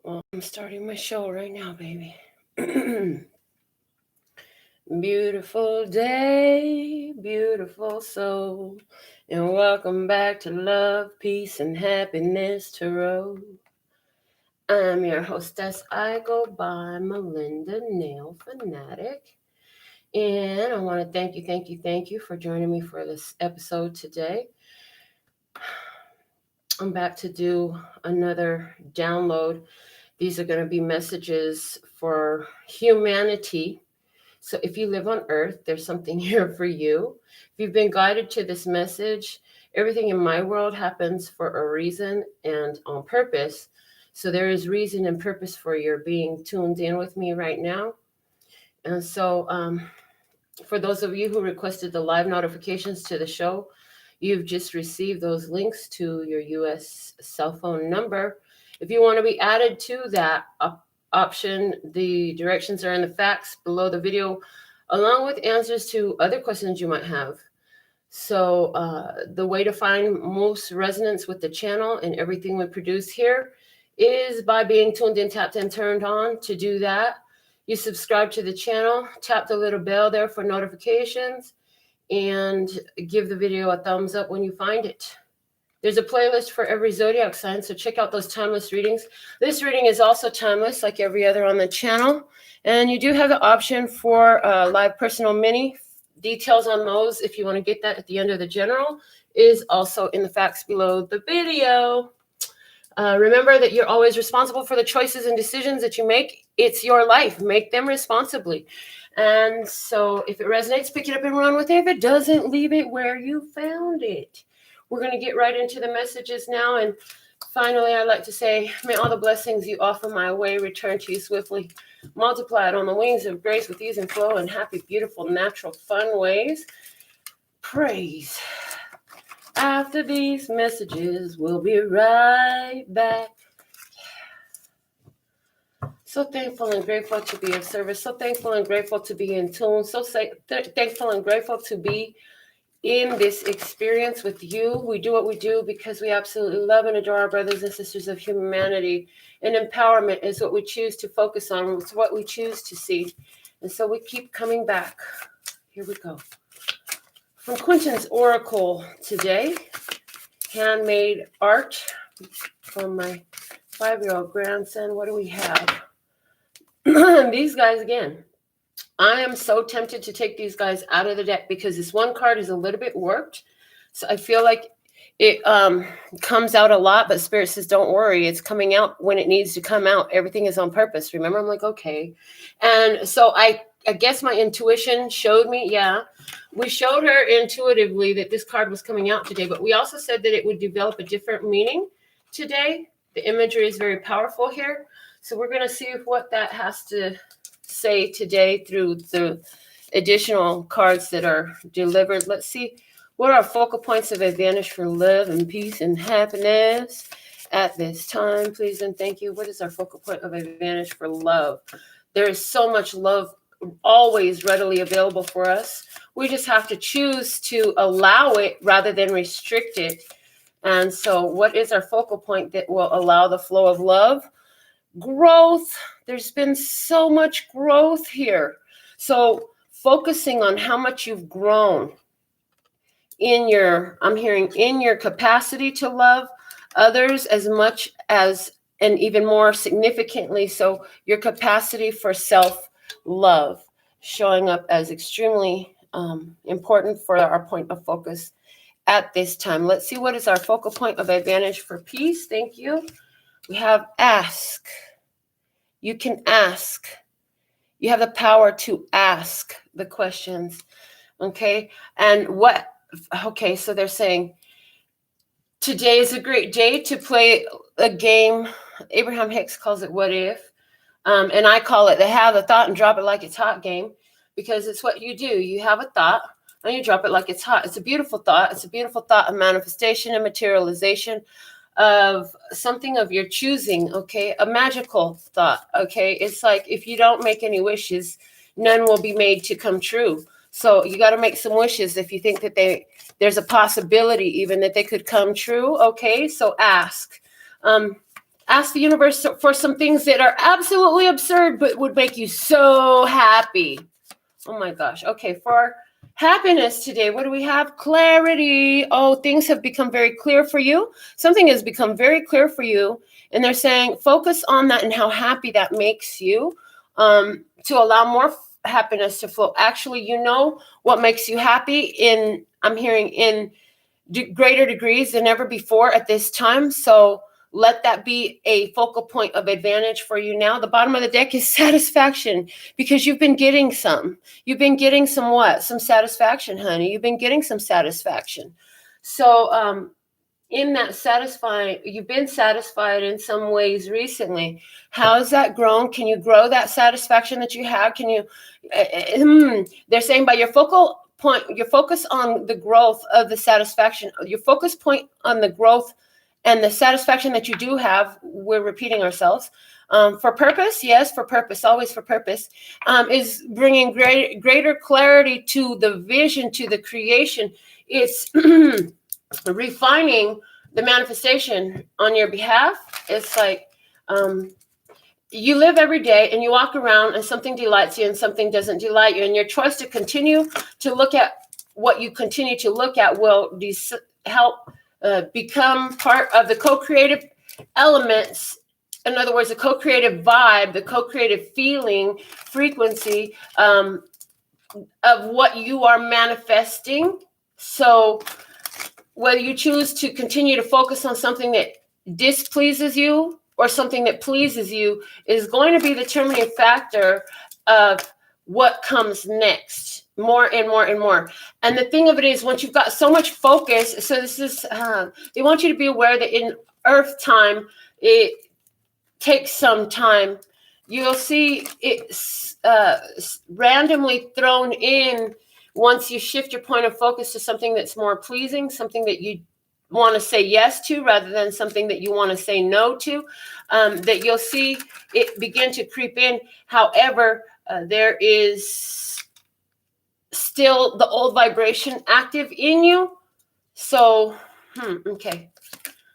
Well, I'm starting my show right now, baby. Beautiful day, beautiful soul, and welcome back to Love, Peace, and Happiness Tarot. I'm your hostess. I go by Melinda NailFanatic, and I want to thank you for joining me for this episode today. I'm back to do another download. These are going to be messages for humanity. So if you live on Earth, there's something here for you. If you've been guided to this message, everything in my world happens for a reason and on purpose. So there is reason and purpose for your being tuned in with me right now. And so for those of you who requested the live notifications to the show, you've just received those links to your U.S. cell phone number. If you want to be added to that option, the directions are in the facts below the video, along with answers to other questions you might have. So the way to find most resonance with the channel and everything we produce here is by being tuned in, tapped, and turned on. To do that, you subscribe to the channel, tap the little bell there for notifications, and give the video a thumbs up when you find it. There's a playlist for every zodiac sign, so check out those timeless readings. This reading is also timeless, like every other on the channel. And you do have the option for live personal mini. Details on those, if you want to get that at the end of the general, is also in the facts below the video. Remember that you're always responsible for the choices and decisions that you make. It's your life. Make them responsibly. And so if it resonates, pick it up and run with it. If it doesn't, leave it where you found it. We're going to get right into the messages now. And finally, I'd like to say, may all the blessings you offer my way return to you swiftly, multiplied on the wings of grace with ease and flow in happy, beautiful, natural, fun ways. Praise. After these messages, we'll be right back. So thankful and grateful to be of service. So thankful and grateful to be in tune. So thankful and grateful to be in this experience with you. We do what we do because we absolutely love and adore our brothers and sisters of humanity. And empowerment is what we choose to focus on. It's what we choose to see. And so we keep coming back. Here we go. From Quentin's Oracle today, handmade art from my 5-year-old grandson. What do we have? These guys again. I am so tempted to take these guys out of the deck because this one card is a little bit warped. So I feel like it comes out a lot, but Spirit says, don't worry. It's coming out when it needs to come out. Everything is on purpose. Remember, I'm like, okay. And so I guess my intuition showed me, we showed her intuitively that this card was coming out today, but we also said that it would develop a different meaning today. The imagery is very powerful here. So we're going to see what that has to say today through the additional cards that are delivered. Let's see what are focal points of advantage for love and peace and happiness at this time, please and thank you. What is our focal point of advantage for love? There is so much love always readily available for us. We just have to choose to allow it rather than restrict it. And so what is our focal point that will allow the flow of love? Growth. There's been so much growth here. So focusing on how much you've grown in your, I'm hearing in your capacity to love others as much as, and even more significantly, so your capacity for self-love showing up as extremely important for our point of focus at this time. Let's see what is our focal point of advantage for peace. Thank you. We have ask. You can ask. You have the power to ask the questions. Okay. And what, okay, so they're saying today is a great day to play a game. Abraham Hicks calls it What If? And I call it the Have a Thought and Drop It Like It's Hot game, because it's what you do. You have a thought and you drop it like it's hot. It's a beautiful thought. It's a beautiful thought of manifestation and materialization of something of your choosing, okay? A magical thought, okay? It's like if you don't make any wishes, none will be made to come true. So you got to make some wishes if you think that there's a possibility even that they could come true. Okay, so ask. Ask the universe for some things that are absolutely absurd but would make you so happy. Oh my gosh. Okay, for happiness today, what do we have? Clarity. Oh, things have become very clear for you. Something has become very clear for you. And they're saying focus on that and how happy that makes you, to allow more happiness to flow. Actually, you know what makes you happy I'm hearing in greater degrees than ever before at this time. So let that be a focal point of advantage for you now. The bottom of the deck is satisfaction, because you've been getting some. You've been getting some what? Some satisfaction, honey. You've been getting some satisfaction. So in that satisfying, you've been satisfied in some ways recently. How's that grown? Can you grow that satisfaction that you have? Can you, they're saying by your focal point, your focus on the growth of the satisfaction, your focus point on the growth and the satisfaction that you do have, we're repeating ourselves, for purpose, yes, for purpose, always for purpose, is bringing greater clarity to the vision, to the creation. It's refining the manifestation on your behalf. It's like you live every day and you walk around and something delights you and something doesn't delight you. And your choice to continue to look at what you continue to look at will help become part of the co-creative elements. In other words, the co-creative vibe, the co-creative feeling, frequency of what you are manifesting. So whether you choose to continue to focus on something that displeases you or something that pleases you is going to be the determining factor of what comes next, more and more and more. And the thing of it is, once you've got so much focus, so this is, they want you to be aware that in Earth time, it takes some time. You'll see it's randomly thrown in once you shift your point of focus to something that's more pleasing, something that you want to say yes to rather than something that you want to say no to, that you'll see it begin to creep in. However, there is still the old vibration active in you. So, okay.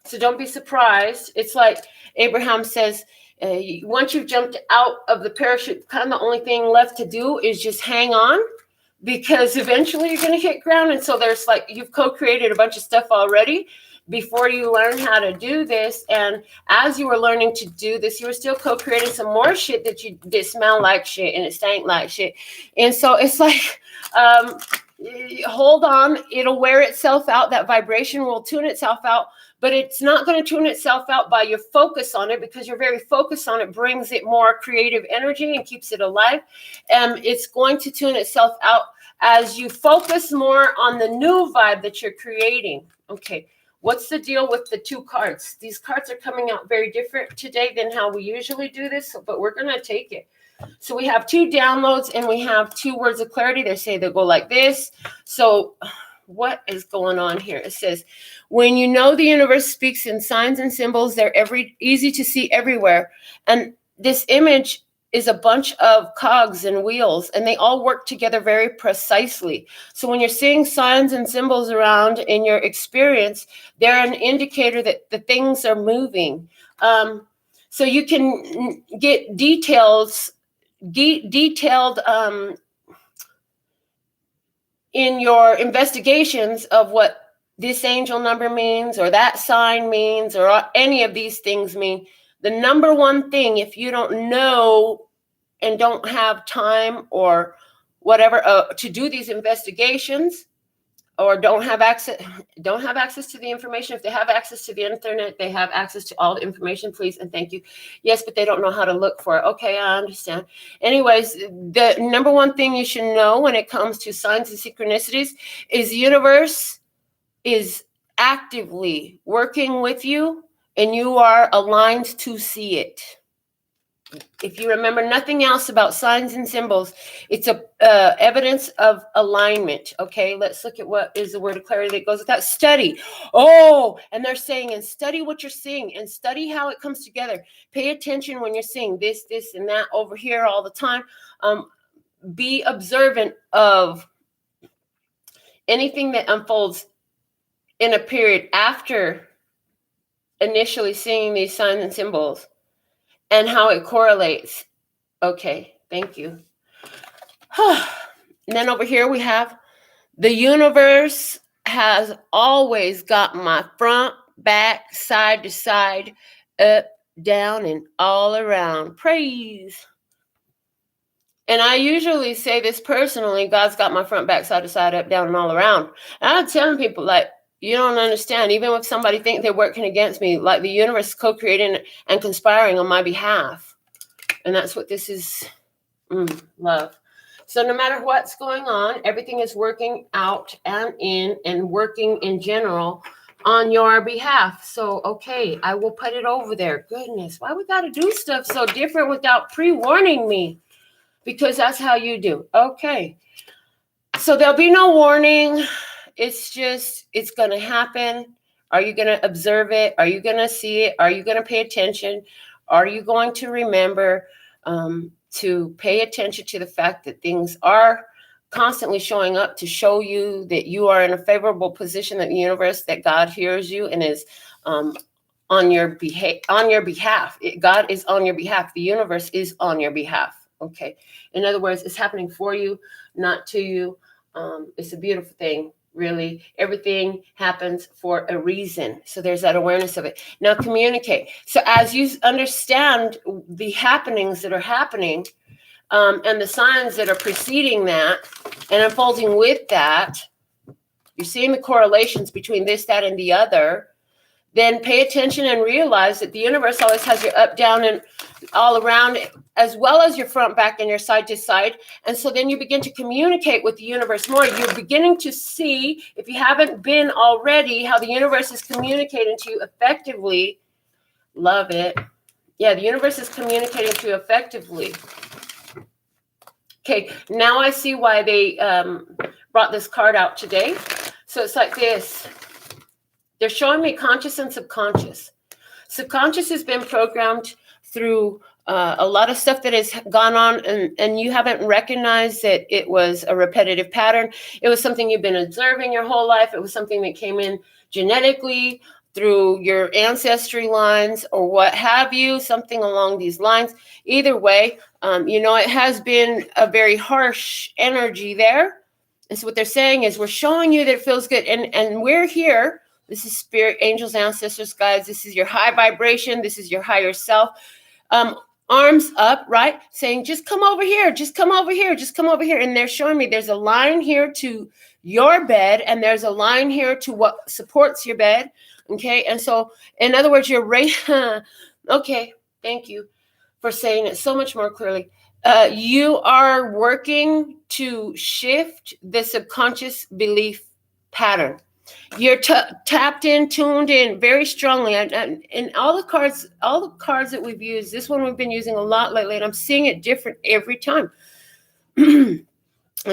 So don't be surprised. It's like Abraham says, once you've jumped out of the parachute, kind of the only thing left to do is just hang on, because eventually you're going to hit ground. And so there's like, you've co-created a bunch of stuff already before you learn how to do this. And as you were learning to do this, you were still co-creating some more shit that smell like shit and it stank like shit. And so it's like, hold on, it'll wear itself out. That vibration will tune itself out, but it's not going to tune itself out by your focus on it, because your very focus on it brings it more creative energy and keeps it alive. And it's going to tune itself out as you focus more on the new vibe that you're creating. Okay. What's the deal with the two cards? These cards are coming out very different today than how we usually do this, but we're going to take it. So we have two downloads and we have two words of clarity. They say they go like this. So what is going on here? It says, when you know the universe speaks in signs and symbols, they're easy to see everywhere. And this image is a bunch of cogs and wheels, and they all work together very precisely. So when you're seeing signs and symbols around in your experience, they're an indicator that the things are moving. So you can get detailed in your investigations of what this angel number means, or that sign means, or any of these things mean. The number one thing, if you don't know and don't have time or whatever to do these investigations, or don't have access to the information. If they have access to the internet, they have access to all the information, please and thank you. Yes, but they don't know how to look for it. Okay, I understand. Anyways, the number one thing you should know when it comes to signs and synchronicities is the universe is actively working with you, and you are aligned to see it. If you remember nothing else about signs and symbols, it's a evidence of alignment. Okay, let's look at what is the word of clarity that goes with that. Study. Oh, and they're saying, and study what you're seeing, and study how it comes together. Pay attention when you're seeing this, and that over here all the time. Be observant of anything that unfolds in a period after initially seeing these signs and symbols and how it correlates. Okay, thank you. And then over here we have the universe has always got my front, back, side to side, up, down, and all around. Praise. And I usually say this personally, God's got my front, back, side to side, up, down, and all around. And I'm telling people, like, you don't understand. Even if somebody think they're working against me, like the universe is co-creating and conspiring on my behalf. And that's what this is. Love. So no matter what's going on, everything is working out and in and working in general on your behalf. So, okay, I will put it over there. Goodness, why we got to do stuff so different without pre-warning me? Because that's how you do. Okay. So there'll be no warning. It's just, it's going to happen. Are you going to observe it? Are you going to see it? Are you going to pay attention? Are you going to remember to pay attention to the fact that things are constantly showing up to show you that you are in a favorable position in the universe, that God hears you and is on your behalf. God is on your behalf. The universe is on your behalf. Okay. In other words, it's happening for you, not to you. It's a beautiful thing. Really, everything happens for a reason. So there's that awareness of it. Now communicate. So as you understand the happenings that are happening and the signs that are preceding that and unfolding with that, you're seeing the correlations between this, that, and the other, then pay attention and realize that the universe always has your up, down, and all around, as well as your front, back, and your side to side. And so then you begin to communicate with the universe more. You're beginning to see, if you haven't been already, how the universe is communicating to you effectively. Love it. Yeah, the universe is communicating to you effectively. Okay, now I see why they brought this card out today. So it's like this. They're showing me conscious and subconscious. Subconscious has been programmed through a lot of stuff that has gone on, and you haven't recognized that it was a repetitive pattern. It was something you've been observing your whole life. It was something that came in genetically through your ancestry lines or what have you, something along these lines. Either way, it has been a very harsh energy there. And so what they're saying is we're showing you that it feels good. And we're here. This is spirit, angels, ancestors, guides. This is your high vibration. This is your higher self. Arms up, right? Saying, just come over here. Just come over here. Just come over here. And they're showing me there's a line here to your bed. And there's a line here to what supports your bed. Okay. And so, in other words, you're right. Okay. Thank you for saying it so much more clearly. You are working to shift the subconscious belief pattern. You're tapped in, tuned in very strongly. And all the cards that we've used, this one we've been using a lot lately, and I'm seeing it different every time. And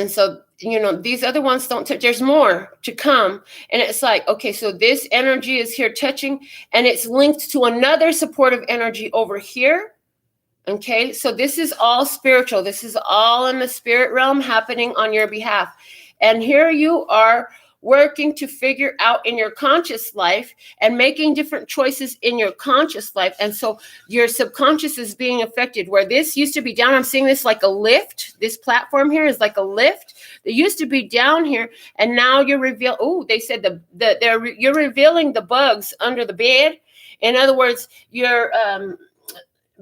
so, these other ones don't touch. There's more to come. And it's like, okay, so this energy is here touching, and it's linked to another supportive energy over here. Okay, so this is all spiritual. This is all in the spirit realm happening on your behalf. And here you are working to figure out in your conscious life and making different choices in your conscious life. And so your subconscious is being affected. Where this used to be down, I'm seeing this like a lift. This platform here is like a lift. It used to be down here, and now you're they said you're revealing the bugs under the bed. In other words, you're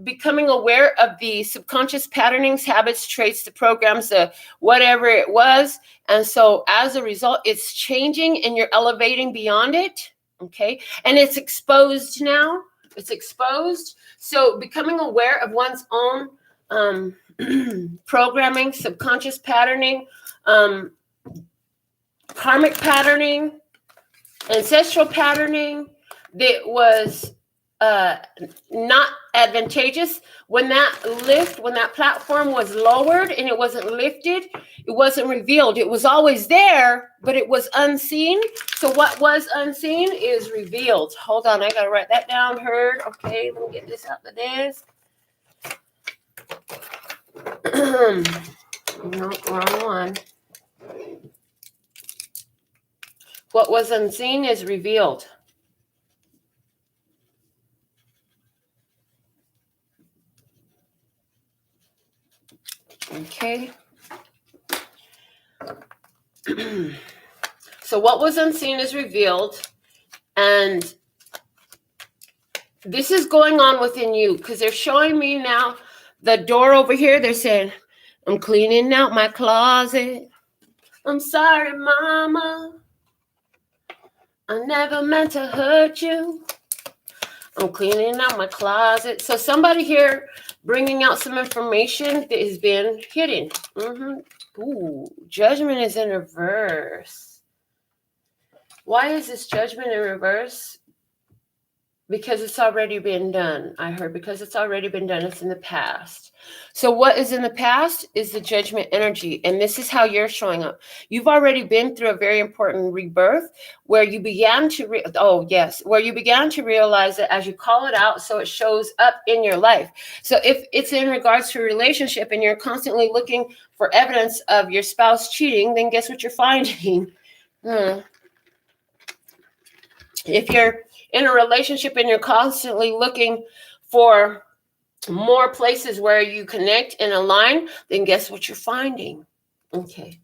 becoming aware of the subconscious patternings, habits, traits, the programs, whatever it was. And so as a result, it's changing and you're elevating beyond it. Okay. And it's exposed now. It's exposed. So becoming aware of one's own programming, subconscious patterning, karmic patterning, ancestral patterning that was not advantageous. When that platform was lowered and it wasn't lifted, it wasn't revealed. It was always there, but it was unseen. So what was unseen is revealed. Hold on, I gotta write that down. Heard. Okay, let me get this out the desk. No, wrong one. What was unseen is revealed. Okay. So what was unseen is revealed. And this is going on within you because they're showing me now the door over here. They're saying, I'm cleaning out my closet. I'm sorry, Mama. I never meant to hurt you. I'm cleaning out my closet. So somebody here bringing out some information that has been hidden. Ooh, judgment is in reverse. Why is this judgment in reverse? Because it's already been done. I heard because it's already been done. It's in the past. So what is in the past is the judgment energy. And this is how you're showing up. You've already been through a very important rebirth where you began to, where you began to realize that as you call it out, so it shows up in your life. So if it's in regards to a relationship and you're constantly looking for evidence of your spouse cheating, then guess what you're finding? If you're in a relationship and you're constantly looking for more places where you connect and align, then guess what you're finding? Okay.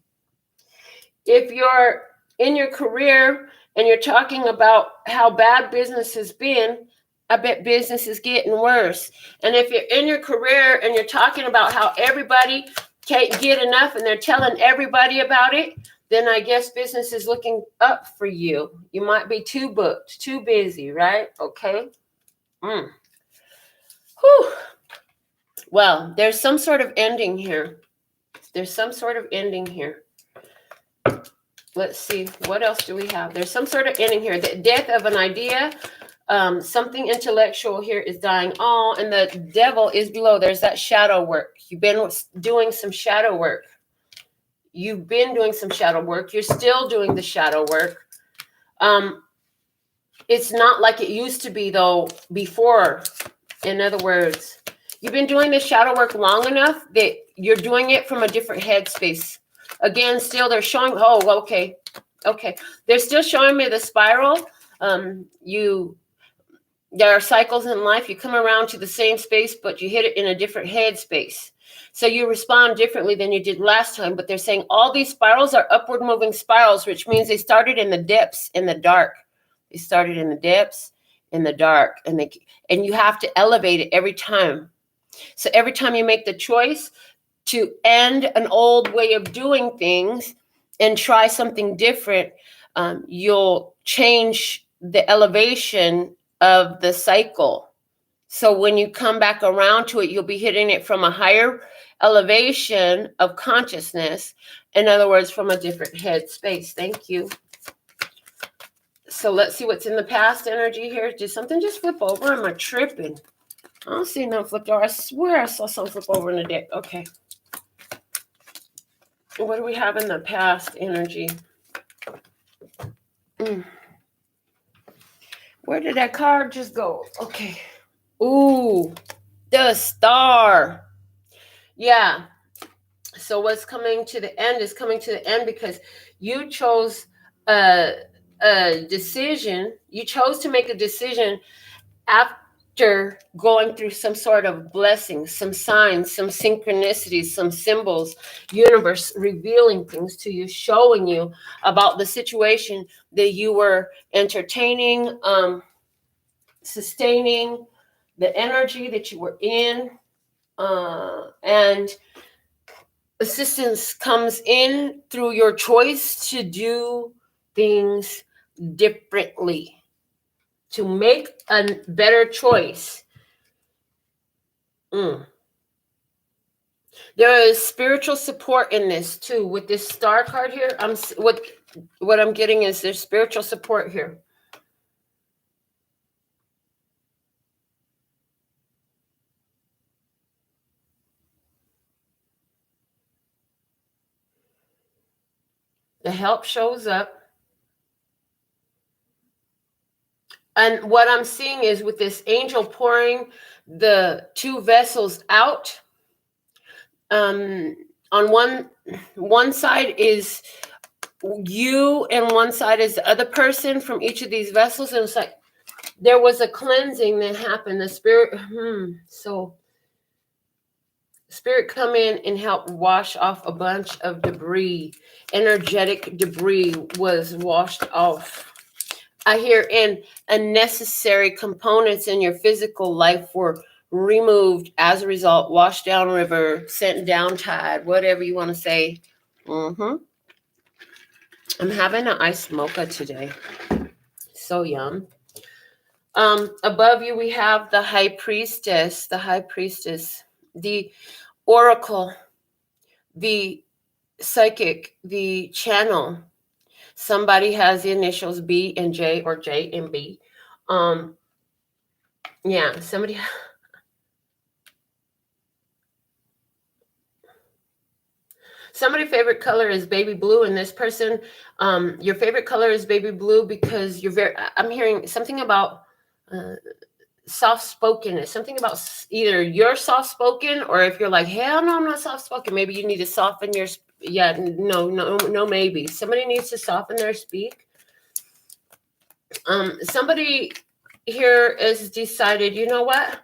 If you're in your career and you're talking about how bad business has been, I bet business is getting worse. And if you're in your career and you're talking about how everybody can't get enough and they're telling everybody about it, then I guess business is looking up for you. You might be too booked, too busy, right? Okay. Whew. Well, there's some sort of ending here. There's some sort of ending here. Let's see. What else do we have? There's some sort of ending here. The death of an idea. Something intellectual here is dying. Oh, and the devil is below. There's that shadow work. You've been doing some shadow work. You've been doing some shadow work. You're still doing the shadow work. It's not like it used to be, though, before. In other words, you've been doing the shadow work long enough that you're doing it from a different headspace. Again, still they're showing, oh, okay. They're still showing me the spiral. There are cycles in life. You come around to the same space, but you hit it in a different headspace. So you respond differently than you did last time. But they're saying all these spirals are upward moving spirals, which means they started in the depths, in the dark. They started in the depths, in the dark. And you have to elevate it every time. So every time you make the choice to end an old way of doing things and try something different, you'll change the elevation of the cycle. So when you come back around to it, you'll be hitting it from a higher elevation of consciousness. In other words, from a different head space. Thank you. So let's see what's in the past energy here. Did something just flip over? Am I tripping? I don't see nothing flipped over. I swear I saw something flip over in the deck. Okay. What do we have in the past energy? Where did that card just go? Okay. Ooh, the Star. Yeah. So what's coming to the end is coming to the end because you chose a decision. You chose to make a decision after going through some sort of blessing, some signs, some synchronicities, some symbols, universe revealing things to you, showing you about the situation that you were entertaining, sustaining, the energy that you were in, and assistance comes in through your choice to do things differently, to make a better choice. There is spiritual support in this too. With this Star card here, what I'm getting is there's spiritual support here. The help shows up. And what I'm seeing is with this angel pouring the two vessels out, on one side is you and one side is the other person from each of these vessels. And it's like there was a cleansing that happened. The spirit, so spirit come in and help wash off a bunch of debris. Energetic debris was washed off. I hear in unnecessary components in your physical life were removed as a result, washed down river, sent down tide, whatever you want to say. I'm having an iced mocha today. So yum. Above you, we have the high priestess, the oracle, the psychic, the channel. Somebody has the initials B and J or J and B. Yeah, somebody. Somebody's favorite color is baby blue, and this person, your favorite color is baby blue because I'm hearing something about soft-spokenness, something about either you're soft-spoken, or if you're like, hell no, I'm not soft-spoken, maybe you need to soften your, maybe. Somebody needs to soften their speak. Somebody here has decided, you know what?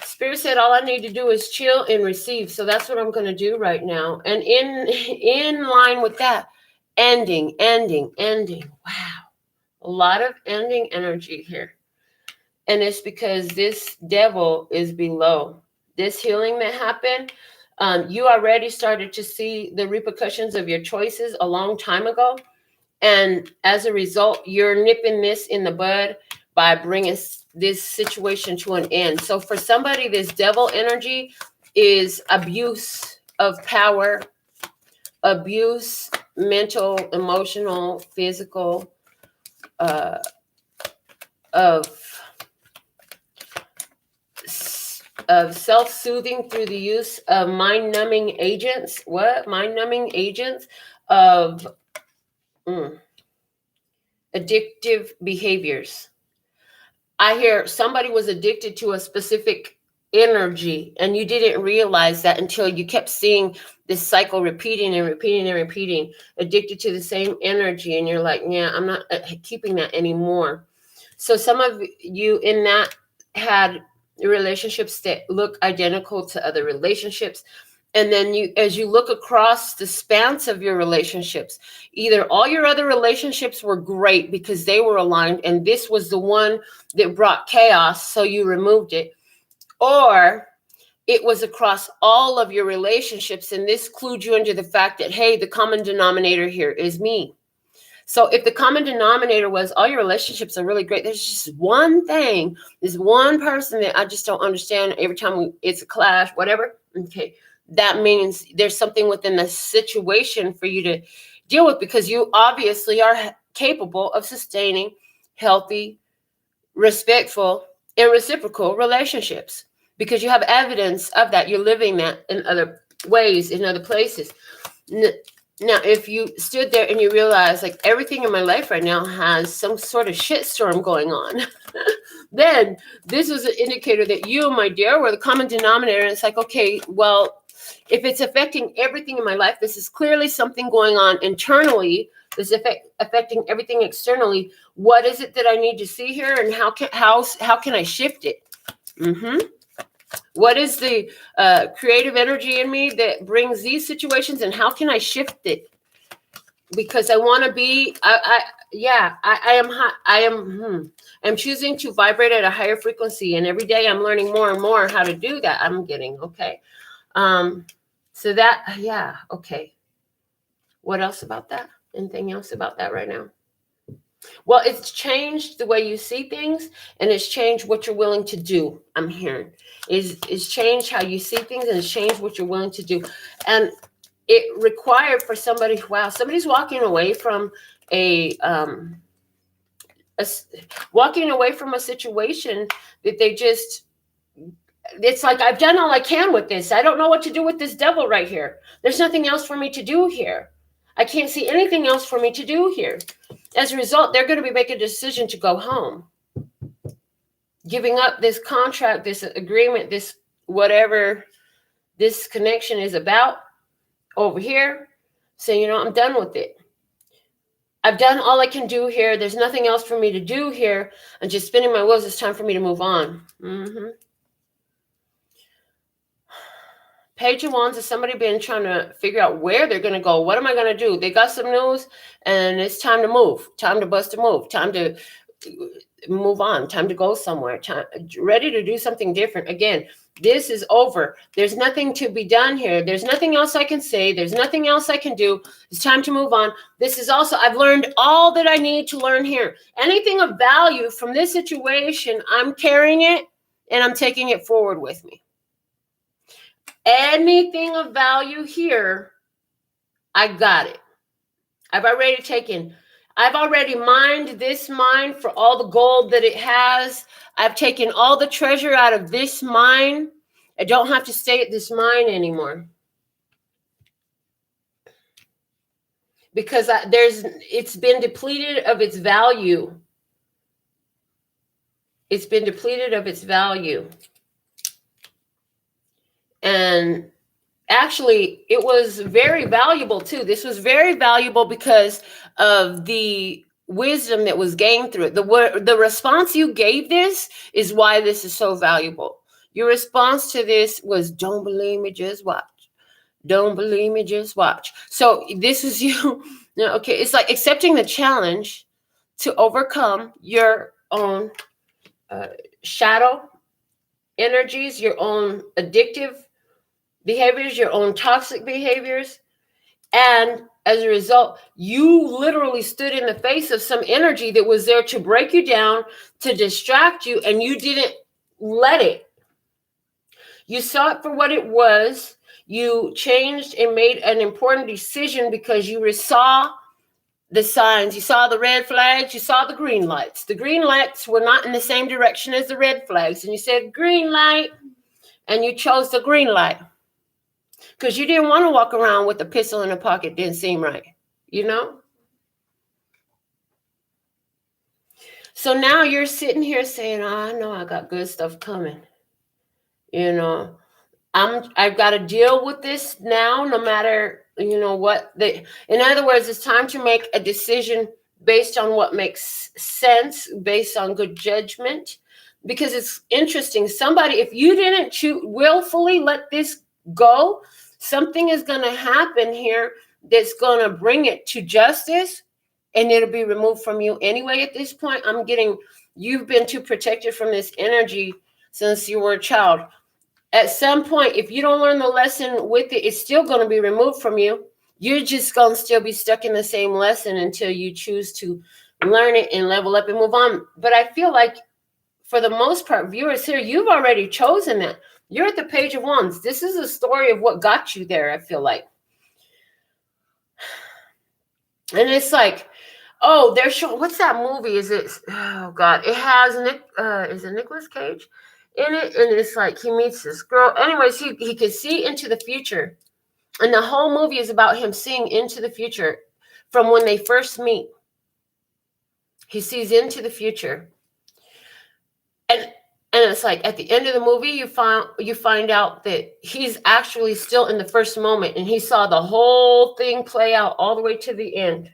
Spirit said all I need to do is chill and receive. So that's what I'm going to do right now. And in line with that, ending. Wow. A lot of ending energy here. And it's because this devil is below. This healing that happened, you already started to see the repercussions of your choices a long time ago. And as a result, you're nipping this in the bud by bringing this situation to an end. So for somebody, this devil energy is abuse of power, abuse, mental, emotional, physical, of self-soothing through the use of mind-numbing agents. What? Mind-numbing agents of addictive behaviors. I hear somebody was addicted to a specific energy, and you didn't realize that until you kept seeing this cycle repeating, addicted to the same energy. And you're like, yeah, I'm not keeping that anymore. So some of you in that had relationships that look identical to other relationships. And then as you look across the spans of your relationships, either all your other relationships were great because they were aligned, and this was the one that brought chaos, so you removed it, or it was across all of your relationships, and this clued you into the fact that, hey, the common denominator here is me. So if the common denominator was all your relationships are really great, there's just one thing, there's one person that I just don't understand. Every time it's a clash, whatever. Okay. That means there's something within the situation for you to deal with, because you obviously are capable of sustaining healthy, respectful, and reciprocal relationships, because you have evidence of that. You're living that in other ways, in other places. Now, if you stood there and you realize, like, everything in my life right now has some sort of shitstorm going on, then this was an indicator that you, my dear, were the common denominator. And it's like, okay, well, if it's affecting everything in my life, this is clearly something going on internally. This is affecting everything externally. What is it that I need to see here, and how can I shift it? What is the creative energy in me that brings these situations, and how can I shift it? Because I want to be, I'm choosing to vibrate at a higher frequency, and every day I'm learning more and more how to do that. I'm getting okay. So that, okay. What else about that? Anything else about that right now? Well, it's changed the way you see things, and it's changed what you're willing to do. I'm hearing it's changed how you see things, and it's changed what you're willing to do. And it required for somebody, wow, somebody's walking away from walking away from a situation that they just, it's like, I've done all I can with this. I don't know what to do with this devil right here. There's nothing else for me to do here. I can't see anything else for me to do here. As a result, they're going to be making a decision to go home, giving up this contract, this agreement, this whatever this connection is about over here, saying, I'm done with it. I've done all I can do here. There's nothing else for me to do here. I'm just spinning my wheels. It's time for me to move on. Page of Wands is somebody been trying to figure out where they're going to go. What am I going to do? They got some news and it's time to move. Time to bust a move. Time to move on. Time to go somewhere. Time, ready to do something different. Again, this is over. There's nothing to be done here. There's nothing else I can say. There's nothing else I can do. It's time to move on. This is also, I've learned all that I need to learn here. Anything of value from this situation, I'm carrying it and I'm taking it forward with me. Anything of value here, I got it. I've already mined this mine for all the gold that it has. I've taken all the treasure out of this mine. I don't have to stay at this mine anymore. Because it's been depleted of its value. It's been depleted of its value. And actually, it was very valuable too. This was very valuable because of the wisdom that was gained through it. The response you gave this is why this is so valuable. Your response to this was, don't believe me, just watch. Don't believe me, just watch. So this is you. Okay, it's like accepting the challenge to overcome your own shadow energies, your own addictive behaviors, your own toxic behaviors. And as a result, you literally stood in the face of some energy that was there to break you down, to distract you, and you didn't let it. You saw it for what it was. You changed and made an important decision because you saw the signs. You saw the red flags. You saw the green lights. The green lights were not in the same direction as the red flags. And you said, green light. And you chose the green light. Because you didn't want to walk around with a pistol in a pocket. Didn't seem right. You know? So now you're sitting here saying, oh, I know I got good stuff coming. You know, I've got to deal with this now, no matter, you know, what. In other words, it's time to make a decision based on what makes sense, based on good judgment. Because it's interesting. Somebody, if you didn't willfully let this go, something is going to happen here that's going to bring it to justice, and it'll be removed from you anyway. At this point, you've been too protected from this energy since you were a child. At some point, if you don't learn the lesson with it, it's still going to be removed from you. You're just going to still be stuck in the same lesson until you choose to learn it and level up and move on. But I feel like, for the most part, viewers here, you've already chosen that. You're at the Page of Wands. This is a story of what got you there, I feel like. And it's like, oh, they're showing, what's that movie? Is it, oh God, it has is it Nicolas Cage in it? And it's like he meets this girl. Anyways, he could see into the future. And the whole movie is about him seeing into the future from when they first meet. He sees into the future. And it's like at the end of the movie, you find out that he's actually still in the first moment, and he saw the whole thing play out all the way to the end.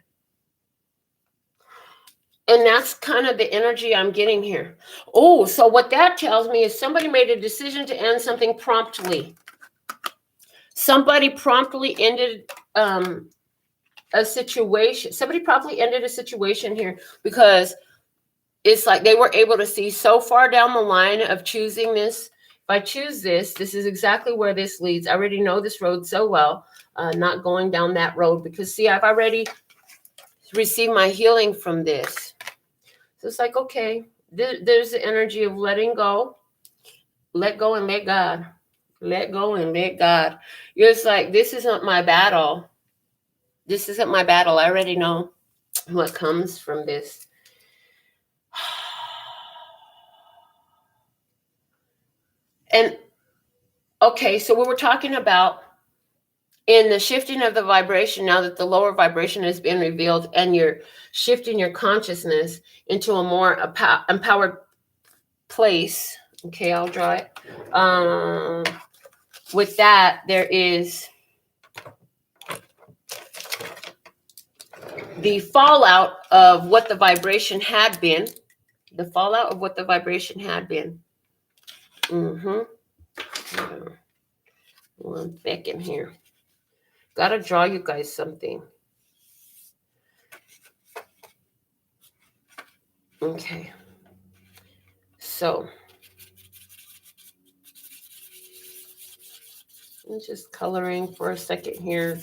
And that's kind of the energy I'm getting here. Oh, so what that tells me is somebody made a decision to end something promptly. Somebody promptly ended a situation. Somebody promptly ended a situation here because it's like they were able to see so far down the line of choosing this. If I choose this is exactly where this leads. I already know this road so well, not going down that road because, see, I've already received my healing from this. So it's like, okay, there's the energy of letting go. Let go and let God. Let go and let God. It's like, this isn't my battle. This isn't my battle. I already know what comes from this. And okay, so we were talking about in the shifting of the vibration, now that the lower vibration has been revealed and you're shifting your consciousness into a more empowered place. Okay, I'll draw it. With that, there is the fallout of what the vibration had been. The fallout of what the vibration had been. Mm-hmm. 1 second here. Gotta draw you guys something. Okay. So I'm just coloring for a second here.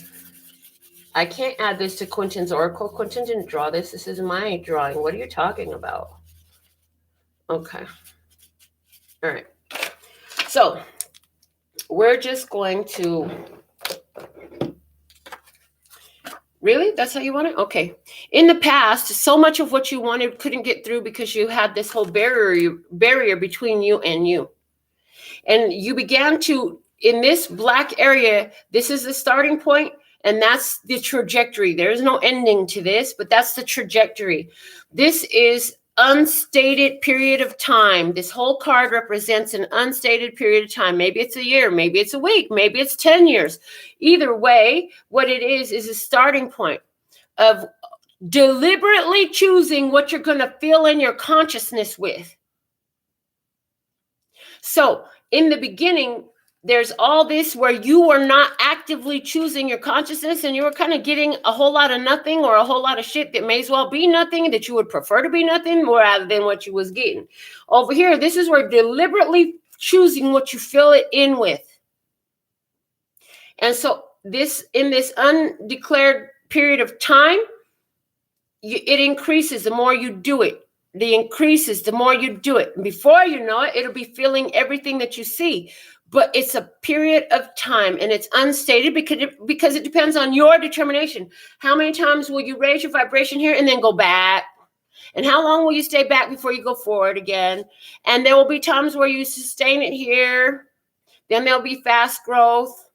I can't add this to Quentin's Oracle. Quentin didn't draw this. This is my drawing. What are you talking about? Okay. All right. So we're just going to... Really? That's how you want it? Okay. In the past, so much of what you wanted couldn't get through because you had this whole barrier between you and you. And you began to, in this black area, this is the starting point, and that's the trajectory. There is no ending to this, but that's the trajectory. This is unstated period of time. This whole card represents an unstated period of time. Maybe it's a year, maybe it's a week, maybe it's 10 years. Either way, what it is a starting point of deliberately choosing what you're going to fill in your consciousness with. So in the beginning, there's all this where you were not actively choosing your consciousness, and you were kind of getting a whole lot of nothing or a whole lot of shit that may as well be nothing, that you would prefer to be nothing more rather than what you was getting. Over here, this is where deliberately choosing what you fill it in with. And so this, in this undeclared period of time, it increases the more you do it. The increases the more you do it. Before you know it, it'll be filling everything that you see. But it's a period of time, and it's unstated because it depends on your determination. How many times will you raise your vibration here and then go back? And how long will you stay back before you go forward again? And there will be times where you sustain it here. Then there'll be fast growth.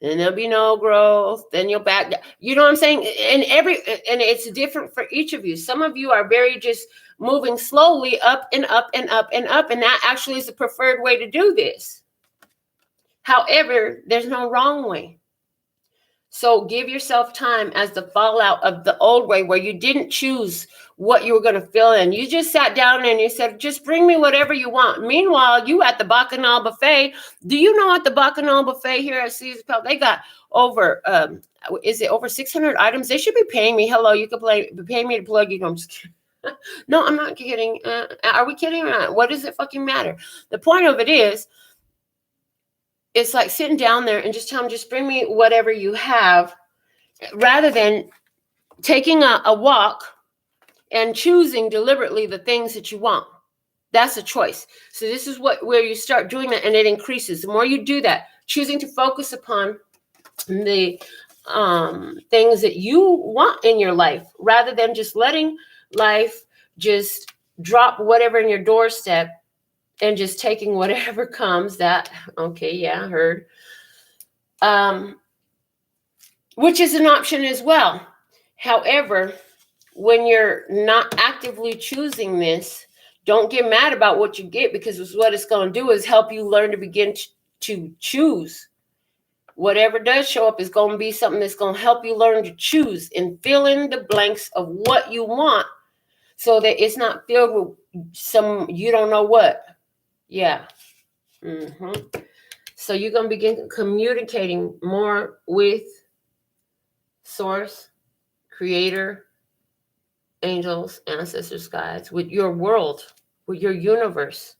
Then there'll be no growth. Then you'll back down. You know what I'm saying? And it's different for each of you. Some of you are very just moving slowly up and up and up and up. And that actually is the preferred way to do this. However, there's no wrong way. So give yourself time as the fallout of the old way where you didn't choose what you were going to fill in. You just sat down and you said, just bring me whatever you want. Meanwhile, you at the Bacchanal Buffet. Do you know at the Bacchanal Buffet here at Caesar's Palace, they got over, is it over 600 items? They should be paying me. Hello, you could pay me to plug you. No, I'm just kidding. No, I'm not kidding. Are we kidding or not? What does it fucking matter? The point of it is, it's like sitting down there and just tell them, just bring me whatever you have, rather than taking a walk and choosing deliberately the things that you want. That's a choice. So this is where you start doing that, and it increases. The more you do that, choosing to focus upon the things that you want in your life, rather than just letting life just drop whatever in your doorstep and just taking whatever comes. That, okay, yeah, heard. Which is an option as well. However, when you're not actively choosing this, don't get mad about what you get, because what it's going to do is help you learn to begin to choose. Whatever does show up is going to be something that's going to help you learn to choose and fill in the blanks of what you want, so that it's not filled with some you don't know what. Yeah. So you're going to begin communicating more with Source, Creator, angels, ancestors, guides, with your world, with your universe,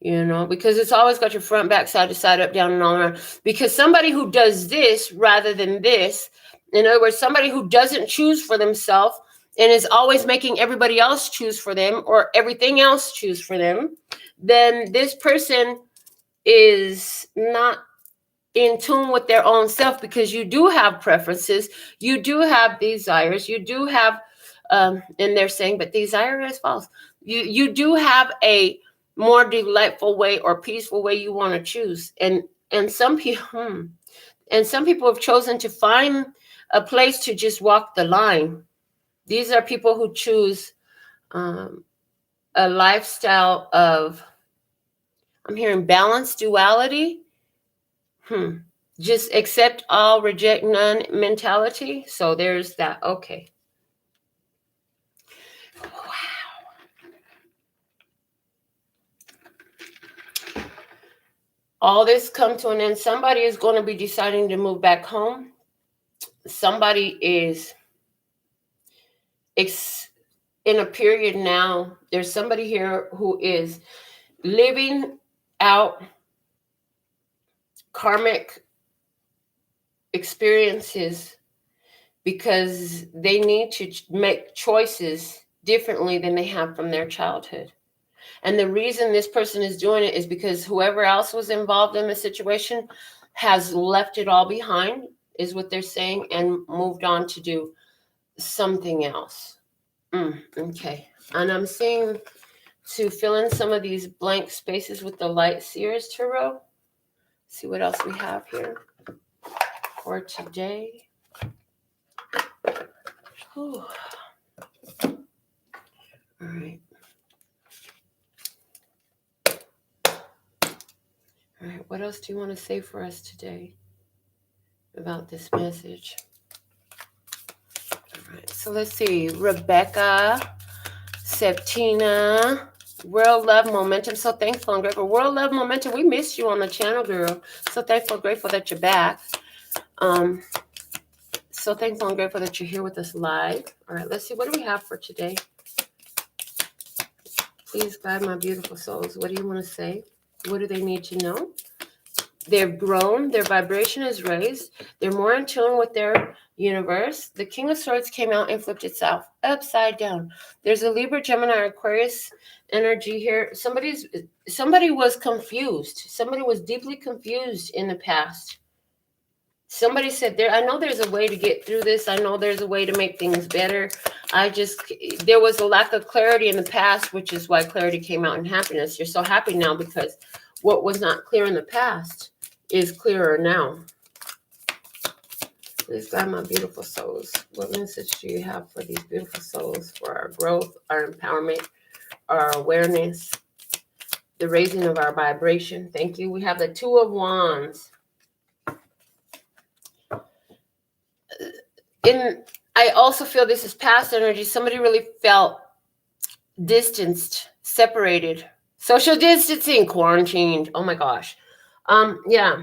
you know, because it's always got your front, back, side to side, up, down, and all around. Because somebody who does this rather than this, in other words, somebody who doesn't choose for themselves and is always making everybody else choose for them, or everything else choose for them, then this person is not in tune with their own self, because you do have preferences, you do have desires, you do have, and they're saying, but desire is false. You do have a more delightful way or peaceful way you want to choose, and some people, have chosen to find a place to just walk the line. These are people who choose a lifestyle of, I'm hearing balance, duality, just accept all, reject none mentality. So there's that. Okay. all this come to an end. Somebody is going to be deciding to move back home. Somebody is in a period now. There's somebody here who is living out karmic experiences because they need to make choices differently than they have from their childhood. And the reason this person is doing it is because whoever else was involved in the situation has left it all behind, is what they're saying, and moved on to do something else. Okay. And I'm seeing to fill in some of these blank spaces with the Light Seers Tarot. See what else we have here for today. Whew. All right. All right, what else do you want to say for us today about this message? All right, so let's see. Rebecca, Septina, World Love Momentum. So thankful and grateful. World Love Momentum, we missed you on the channel, girl. So thankful and grateful that you're back. So thankful and grateful that you're here with us live. All right, let's see. What do we have for today? Please guide my beautiful souls. What do you want to say? What do they need to know? They've grown. Their vibration is raised. They're more in tune with their universe. The King of Swords came out and flipped itself upside down. There's a Libra, Gemini, Aquarius energy here. Somebody was confused. Somebody was deeply confused in the past. Somebody said, I know there's a way to get through this. I know there's a way to make things better. There was a lack of clarity in the past, which is why clarity came out in happiness. You're so happy now because what was not clear in the past is clearer now. Please guide my beautiful souls. What message do you have for these beautiful souls, for our growth, our empowerment, our awareness, the raising of our vibration? Thank you. We have the Two of Wands. I also feel this is past energy. Somebody really felt distanced, separated, social distancing, quarantined. Oh my gosh. Yeah.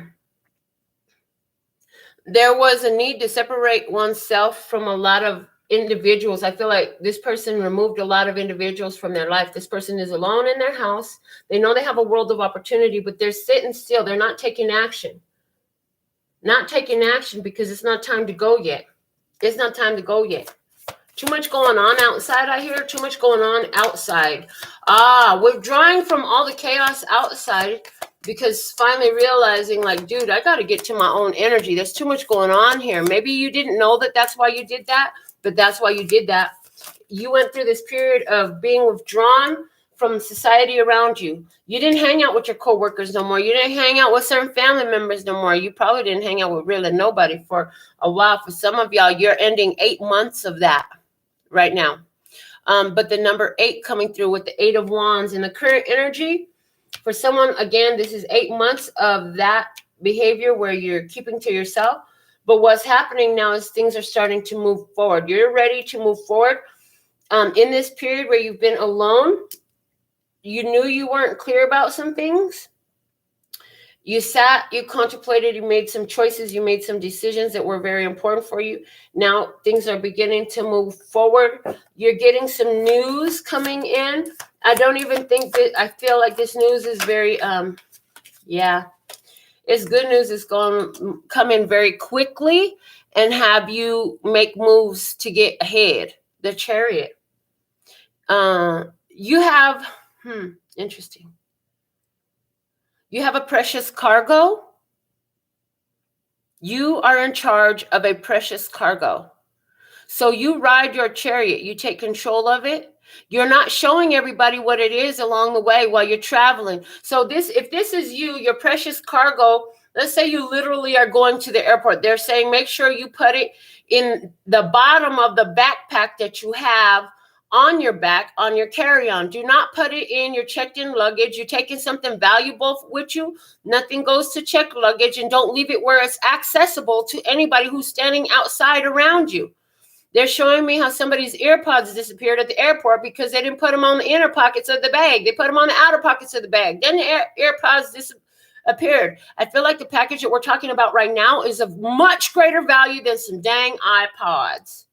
There was a need to separate oneself from a lot of individuals. I feel like this person removed a lot of individuals from their life. This person is alone in their house. They know they have a world of opportunity, but they're sitting still. They're not taking action. Not taking action because it's not time to go yet. It's not time to go yet. Too much going on outside, I hear. Too much going on outside. Withdrawing from all the chaos outside because finally realizing, like, dude, I got to get to my own energy. There's too much going on here. Maybe you didn't know that that's why you did that, but that's why you did that. You went through this period of being withdrawn from society around you. You didn't hang out with your coworkers no more. You didn't hang out with certain family members no more. You probably didn't hang out with really nobody for a while. For some of y'all, you're ending 8 months of that right now. But the number 8 coming through with the 8 of Wands in the current energy, for someone, again, this is 8 months of that behavior where you're keeping to yourself. But what's happening now is things are starting to move forward. You're ready to move forward. In this period where you've been alone, you knew you weren't clear about some things. You sat, you contemplated, you made some choices, you made some decisions that were very important for you. Now things are beginning to move forward. You're getting some news coming in. I don't even think that, I feel like this news is very, it's good news. It's going to come in very quickly and have you make moves to get ahead. The Chariot. You have, interesting. You have a precious cargo. You are in charge of a precious cargo. So you ride your chariot. You take control of it. You're not showing everybody what it is along the way while you're traveling. So if this is you, your precious cargo, let's say you literally are going to the airport. They're saying, make sure you put it in the bottom of the backpack that you have on your back, on your carry-on. Do not put it in your checked-in luggage. You're taking something valuable with you. Nothing goes to checked luggage, and don't leave it where it's accessible to anybody who's standing outside around you. They're showing me how somebody's earpods disappeared at the airport because they didn't put them on the inner pockets of the bag. They put them on the outer pockets of the bag. Then the earpods appeared. I feel like the package that we're talking about right now is of much greater value than some dang iPods.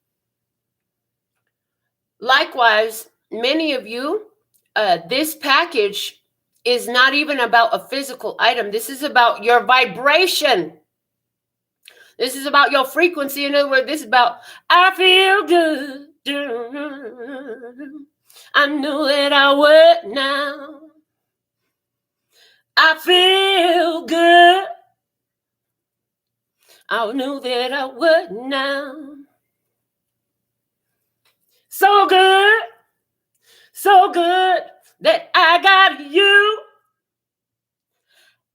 Likewise, many of you, this package is not even about a physical item. This is about your vibration. This is about your frequency. In other words, this is about, I feel good. I knew that I would now. I feel good. I knew that I would now. So good that I got you.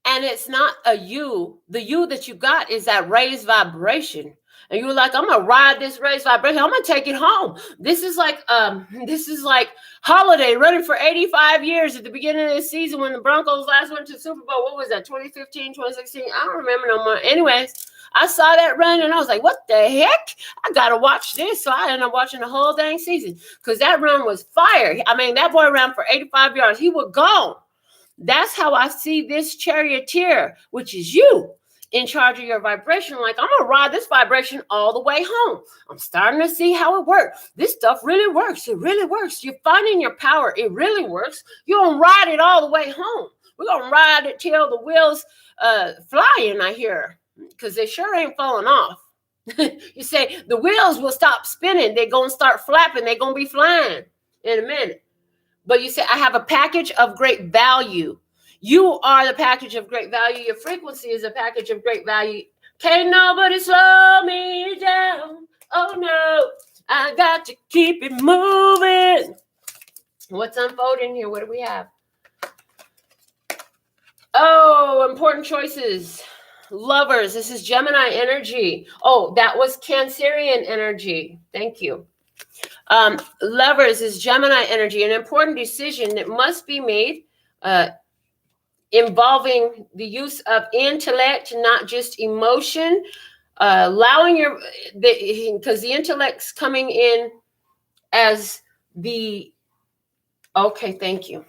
And it's not a you. The you that you got is that raised vibration. And you're like, I'm gonna ride this raised vibration. I'm gonna take it home. This is like Holiday running for 85 years at the beginning of the season when the Broncos last went to the Super Bowl. What was that? 2015, 2016? I don't remember no more. Anyways, I saw that run and I was like, what the heck? I gotta watch this. So I ended up watching the whole dang season because that run was fire. I mean, that boy ran for 85 yards. He was gone. That's how I see this charioteer, which is you, in charge of your vibration. Like, I'm going to ride this vibration all the way home. I'm starting to see how it works. This stuff really works. It really works. You're finding your power. It really works. You're going to ride it all the way home. We're going to ride it till the wheels flying, I hear, because they sure ain't falling off. You say the wheels will stop spinning. They're going to start flapping. They're going to be flying in a minute. But you say, I have a package of great value. You are the package of great value. Your frequency is a package of great value. Can't nobody slow me down. Oh, no. I got to keep it moving. What's unfolding here? What do we have? Oh, important choices. Lovers. This is Gemini energy. Oh, that was Cancerian energy. Thank you. Lovers is Gemini energy, an important decision that must be made involving the use of intellect, not just emotion, allowing because the intellect's coming in as thank you.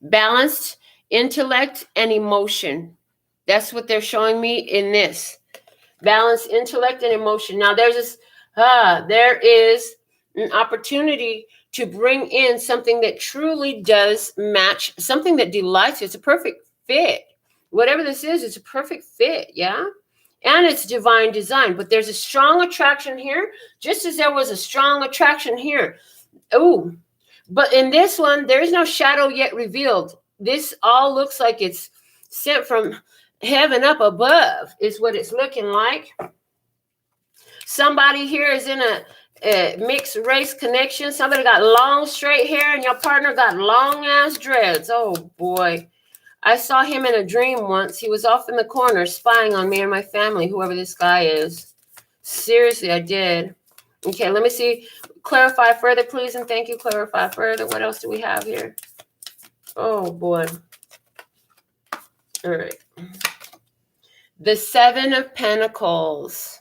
Balanced intellect and emotion. That's what they're showing me in this. Balanced intellect and emotion. Now there is an opportunity to bring in something that truly does match, something that delights you. It's a perfect fit. Whatever this is, it's a perfect fit, yeah? And it's divine design. But there's a strong attraction here, just as there was a strong attraction here. Oh, but in this one, there is no shadow yet revealed. This all looks like it's sent from heaven up above, is what it's looking like. Somebody here is in a mixed race connection. Somebody got long straight hair and your partner got long ass dreads. Oh boy. I saw him in a dream once. He was off in the corner spying on me and my family, whoever this guy is. Seriously, I did. Okay, let me see. Clarify further, please, and thank you. Clarify further. What else do we have here? Oh boy. All right. The Seven of Pentacles.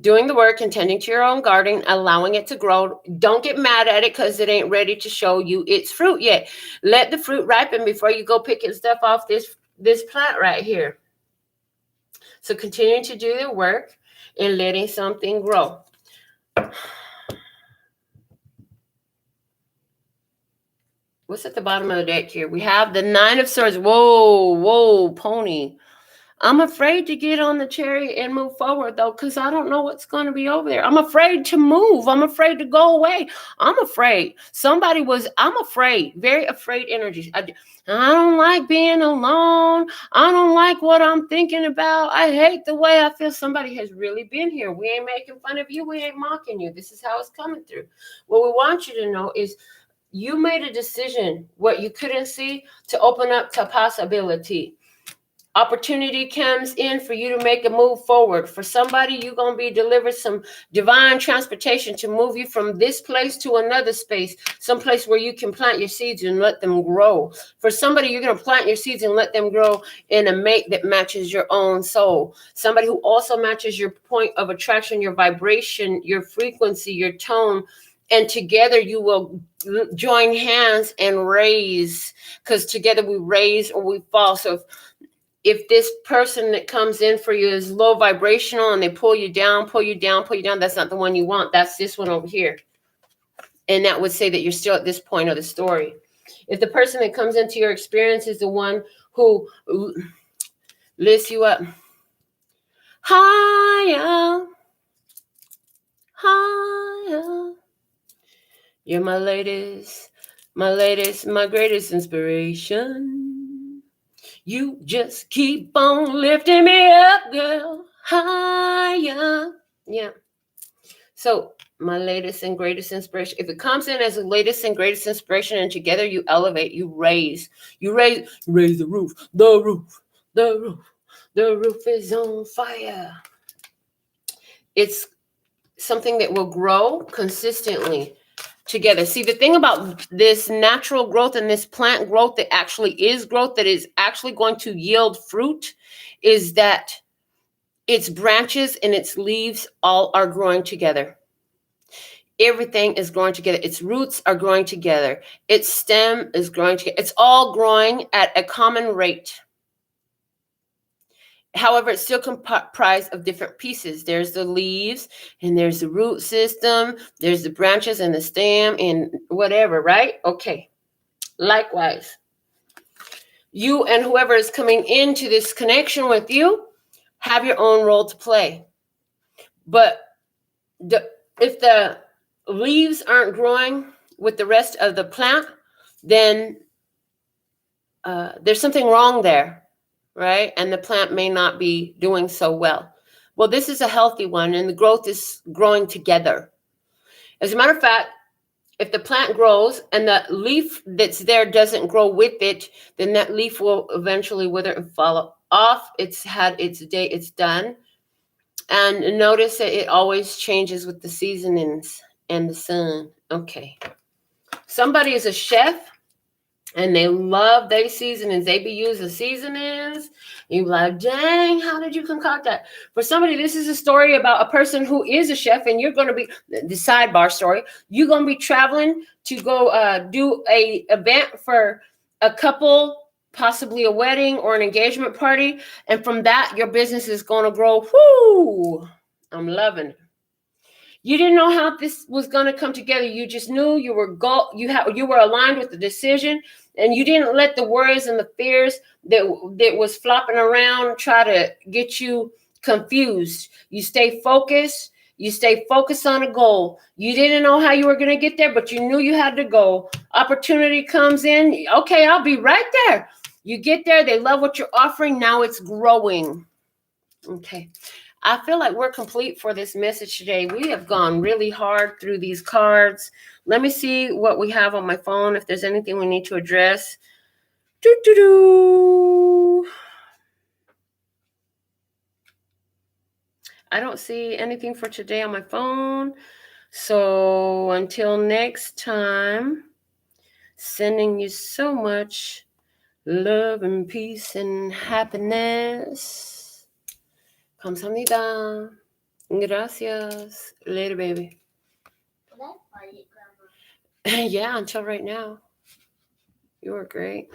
Doing the work, intending to your own garden, allowing it to grow. Don't get mad at it because it ain't ready to show you its fruit yet. Let the fruit ripen before you go picking stuff off this plant right here. So continue to do the work and letting something grow. What's at the bottom of the deck here? We have the Nine of Swords. Whoa, pony. I'm afraid to get on the chariot and move forward, though, because I don't know what's going to be over there. I'm afraid to move. I'm afraid to go away. I'm afraid. I'm afraid. Very afraid energy. I don't like being alone. I don't like what I'm thinking about. I hate the way I feel. Somebody has really been here. We ain't making fun of you. We ain't mocking you. This is how it's coming through. What we want you to know is you made a decision, what you couldn't see, to open up to possibility. Opportunity comes in for you to make a move forward. For somebody, you're going to be delivered some divine transportation to move you from this place to another space, someplace where you can plant your seeds and let them grow. For somebody, you're going to plant your seeds and let them grow in a mate that matches your own soul. Somebody who also matches your point of attraction, your vibration, your frequency, your tone. And together you will join hands and raise, because together we raise or we fall. So if this person that comes in for you is low vibrational and they pull you down, that's not the one you want. That's this one over here. And that would say that you're still at this point of the story. If the person that comes into your experience is the one who lifts you up higher, higher. You're my greatest inspiration. You just keep on lifting me up, girl, higher. Yeah. So my latest and greatest inspiration. If it comes in as the latest and greatest inspiration, and together you elevate, you raise the roof. The roof is on fire. It's something that will grow consistently together. See, the thing about this natural growth and this plant growth that actually is growth, that is actually going to yield fruit, is that its branches and its leaves all are growing together. Everything is growing together. Its roots are growing together. Its stem is growing together. It's all growing at a common rate. However, it's still comprised of different pieces. There's the leaves, and there's the root system. There's the branches and the stem and whatever, right? Okay. Likewise, you and whoever is coming into this connection with you have your own role to play. But if the leaves aren't growing with the rest of the plant, then there's something wrong there, right? And the plant may not be doing so well. Well, this is a healthy one, and the growth is growing together. As a matter of fact, if the plant grows and the leaf that's there doesn't grow with it, then that leaf will eventually wither and fall off. It's had its day, it's done. And notice that it always changes with the seasonings and the sun. Okay. Somebody is a chef and they love their seasonings. They be using seasonings. You be like, dang, how did you concoct that? For somebody, this is a story about a person who is a chef, and you're going to be, the sidebar story, you're going to be traveling to go do a event for a couple, possibly a wedding or an engagement party. And from that, your business is going to grow. Whoo! I'm loving it. You didn't know how this was going to come together. You just knew you were aligned with the decision, and you didn't let the worries and the fears that was flopping around try to get you confused. You stay focused. You stay focused on a goal. You didn't know how you were going to get there, but you knew you had to go. Opportunity comes in. Okay, I'll be right there. You get there. They love what you're offering. Now it's growing. Okay. I feel like we're complete for this message today. We have gone really hard through these cards. Let me see what we have on my phone, if there's anything we need to address. I don't see anything for today on my phone. So until next time, sending you so much love and peace and happiness. 감사합니다. Gracias. Later, baby. Yeah, until right now. You were great.